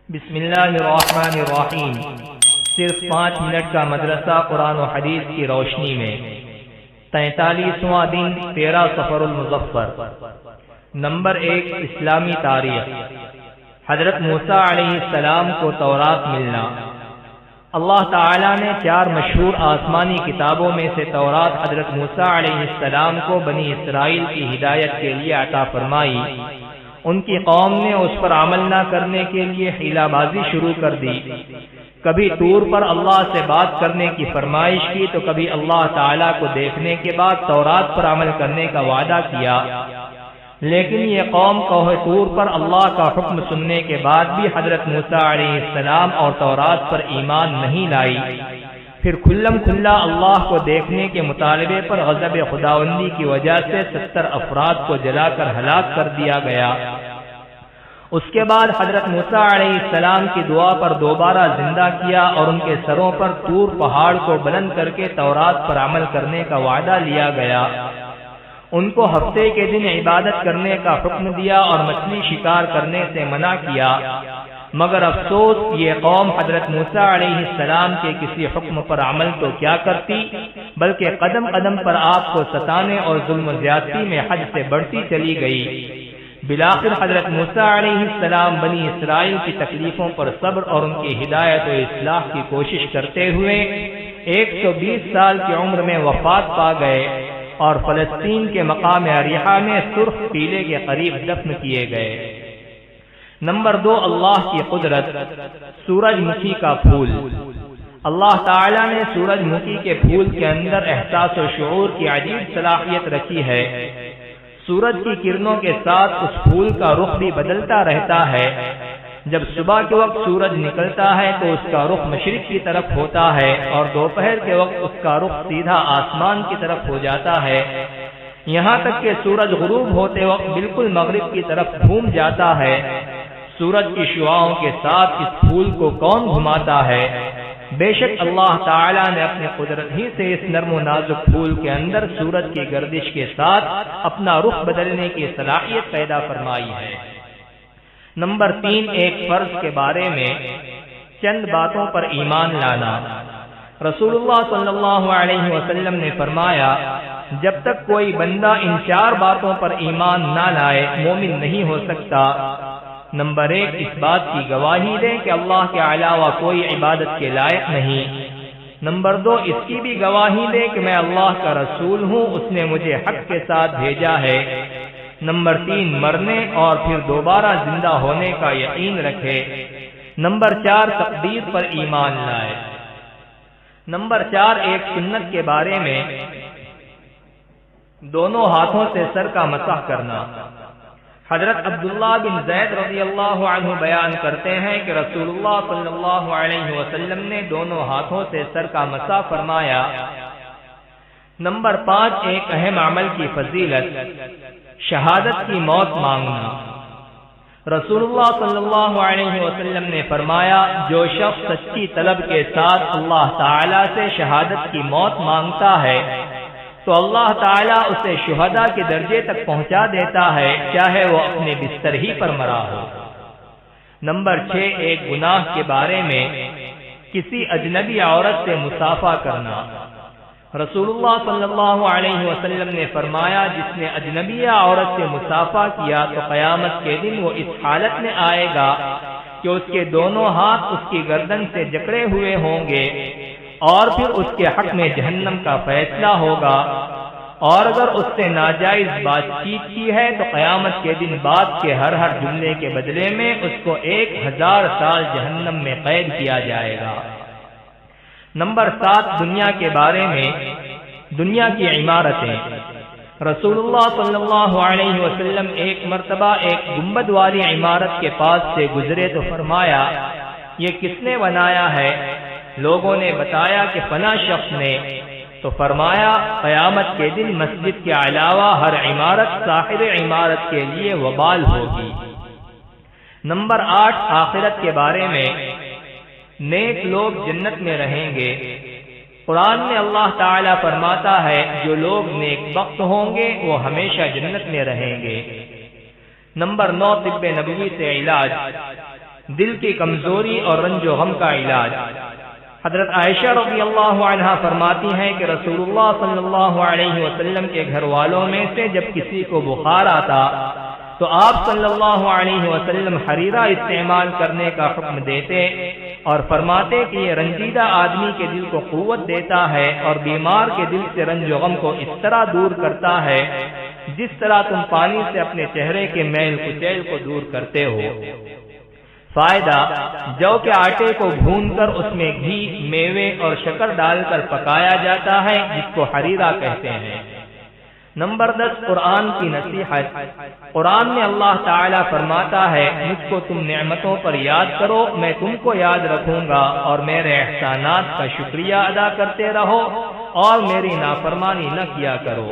بسم اللہ الرحمن الرحیم۔ صرف 5 منٹ کا مدرسہ قرآن و حدیث کی روشنی میں 43واں دن 13 صفر المظفر۔ نمبر 1، اسلامی تاریخ۔ حضرت موسیٰ علیہ السلام کو تورات ملنا۔ اللہ تعالیٰ نے 4 مشہور آسمانی کتابوں میں سے تورات حضرت موسیٰ علیہ السلام کو بنی اسرائیل کی ہدایت کے لیے عطا فرمائی۔ ان کی قوم نے اس پر عمل نہ کرنے کے لیے حیلہ بازی شروع کر دی۔ کبھی طور پر اللہ سے بات کرنے کی فرمائش کی تو کبھی اللہ تعالیٰ کو دیکھنے کے بعد تورات پر عمل کرنے کا وعدہ کیا، لیکن یہ قوم کوہ طور پر اللہ کا حکم سننے کے بعد بھی حضرت موسیٰ علیہ السلام اور تورات پر ایمان نہیں لائی۔ پھر کھلم کھلا اللہ کو دیکھنے کے مطالبے پر غضب خداوندی کی وجہ سے 70 افراد کو جلا کر ہلاک کر دیا گیا۔ اس کے بعد حضرت موسیٰ علیہ السلام کی دعا پر دوبارہ زندہ کیا اور ان کے سروں پر طور پہاڑ کو بلند کر کے تورات پر عمل کرنے کا وعدہ لیا گیا۔ ان کو ہفتے کے دن عبادت کرنے کا حکم دیا اور مچھلی شکار کرنے سے منع کیا، مگر افسوس یہ قوم حضرت موسیٰ علیہ السلام کے کسی حکم پر عمل تو کیا کرتی، بلکہ قدم قدم پر آپ کو ستانے اور ظلم و زیادتی میں حد سے بڑھتی چلی گئی۔ بالآخر حضرت موسیٰ علیہ السلام بنی اسرائیل کی تکلیفوں پر صبر اور ان کی ہدایت و اصلاح کی کوشش کرتے ہوئے 120 سال کی عمر میں وفات پا گئے اور فلسطین کے مقام اریحہ میں سرخ پیلے کے قریب دفن کیے گئے۔ نمبر 2، اللہ کی قدرت۔ سورج مکھی کا پھول۔ اللہ تعالیٰ نے سورج مکھی کے پھول کے اندر احساس و شعور کی عجیب صلاحیت رکھی ہے۔ سورج کی کرنوں کے ساتھ اس پھول کا رخ بھی بدلتا رہتا ہے۔ جب صبح کے وقت سورج نکلتا ہے تو اس کا رخ مشرق کی طرف ہوتا ہے اور دوپہر کے وقت اس کا رخ سیدھا آسمان کی طرف ہو جاتا ہے، یہاں تک کہ سورج غروب ہوتے وقت بالکل مغرب کی طرف گھوم جاتا ہے۔ سورج کی شعاؤں کے ساتھ اس پھول کو کون گھماتا ہے؟ بے شک اللہ تعالیٰ نے اپنے قدرت ہی سے اس نرم و نازک پھول کے اندر سورج کی گردش کے ساتھ اپنا رخ بدلنے کی صلاحیت پیدا فرمائی ہے۔ نمبر 3، ایک فرض کے بارے میں چند باتوں پر ایمان لانا۔ رسول اللہ صلی اللہ علیہ وسلم نے فرمایا، جب تک کوئی بندہ ان 4 باتوں پر ایمان نہ لائے مومن نہیں ہو سکتا۔ نمبر 1، اس بات کی گواہی دے کہ اللہ کے علاوہ کوئی عبادت کے لائق نہیں۔ نمبر 2، اس کی بھی گواہی دے کہ میں اللہ کا رسول ہوں، اس نے مجھے حق کے ساتھ بھیجا ہے۔ نمبر 3، مرنے اور پھر دوبارہ زندہ ہونے کا یقین رکھے۔ نمبر 4، تقدیر پر ایمان لائے۔ نمبر 4، ایک سنت کے بارے میں دونوں ہاتھوں سے سر کا مسح کرنا۔ حضرت عبداللہ بن زید رضی اللہ عنہ بیان کرتے ہیں کہ رسول اللہ صلی اللہ علیہ وسلم نے دونوں ہاتھوں سے سر کا مسح فرمایا۔ نمبر 5، ایک اہم عمل کی فضیلت، شہادت کی موت مانگنا۔ رسول اللہ صلی اللہ علیہ وسلم نے فرمایا، جو شخص سچی طلب کے ساتھ اللہ تعالیٰ سے شہادت کی موت مانگتا ہے تو اللہ تعالیٰ اسے شہداء کے درجے تک پہنچا دیتا ہے، چاہے وہ اپنے بستر ہی پر مرا ہو۔ نمبر 6، ایک گناہ کے بارے میں کسی اجنبی عورت سے مصافحہ کرنا۔ رسول اللہ صلی اللہ علیہ وسلم نے فرمایا، جس نے اجنبی عورت سے مصافحہ کیا تو قیامت کے دن وہ اس حالت میں آئے گا کہ اس کے دونوں ہاتھ اس کی گردن سے جکڑے ہوئے ہوں گے اور پھر اس کے حق میں جہنم کا فیصلہ ہوگا، اور اگر اس سے ناجائز بات چیت کی ہے تو قیامت کے دن بات کے ہر جملے کے بدلے میں اس کو 1000 سال جہنم میں قید کیا جائے گا۔ نمبر 7، دنیا کے بارے میں دنیا کی عمارتیں۔ رسول اللہ صلی اللہ علیہ وسلم ایک مرتبہ ایک گنبد والی عمارت کے پاس سے گزرے تو فرمایا، یہ کس نے بنایا ہے؟ لوگوں نے بتایا کہ فلاں شخص نے۔ تو فرمایا، قیامت کے دن مسجد کے علاوہ ہر عمارت صاحب عمارت کے لیے وبال ہوگی۔ نمبر 8، آخرت کے بارے میں نیک لوگ جنت میں رہیں گے۔ قرآن میں اللہ تعالیٰ فرماتا ہے، جو لوگ نیک بخت ہوں گے وہ ہمیشہ جنت میں رہیں گے۔ نمبر 9، طب نبوی سے علاج۔ دل کی کمزوری اور رنج و غم کا علاج۔ حضرت عائشہ رضی اللہ عنہا فرماتی ہیں کہ رسول اللہ صلی اللہ علیہ وسلم کے گھر والوں میں سے جب کسی کو بخار آتا تو آپ صلی اللہ علیہ وسلم حریرہ استعمال کرنے کا حکم دیتے اور فرماتے کہ یہ رنجیدہ آدمی کے دل کو قوت دیتا ہے اور بیمار کے دل سے رنج و غم کو اس طرح دور کرتا ہے جس طرح تم پانی سے اپنے چہرے کے میل کچیل کو دور کرتے ہو۔ فائدہ: جو کے آٹے کو بھون کر اس میں گھی، میوے اور شکر ڈال کر پکایا جاتا ہے جس کو حریرہ کہتے ہیں۔ نمبر 10، قرآن کی نصیحت۔ قرآن میں اللہ تعالیٰ فرماتا ہے مجھ کو تم نعمتوں پر یاد کرو، میں تم کو یاد رکھوں گا، اور میرے احسانات کا شکریہ ادا کرتے رہو اور میری نافرمانی نہ کیا کرو۔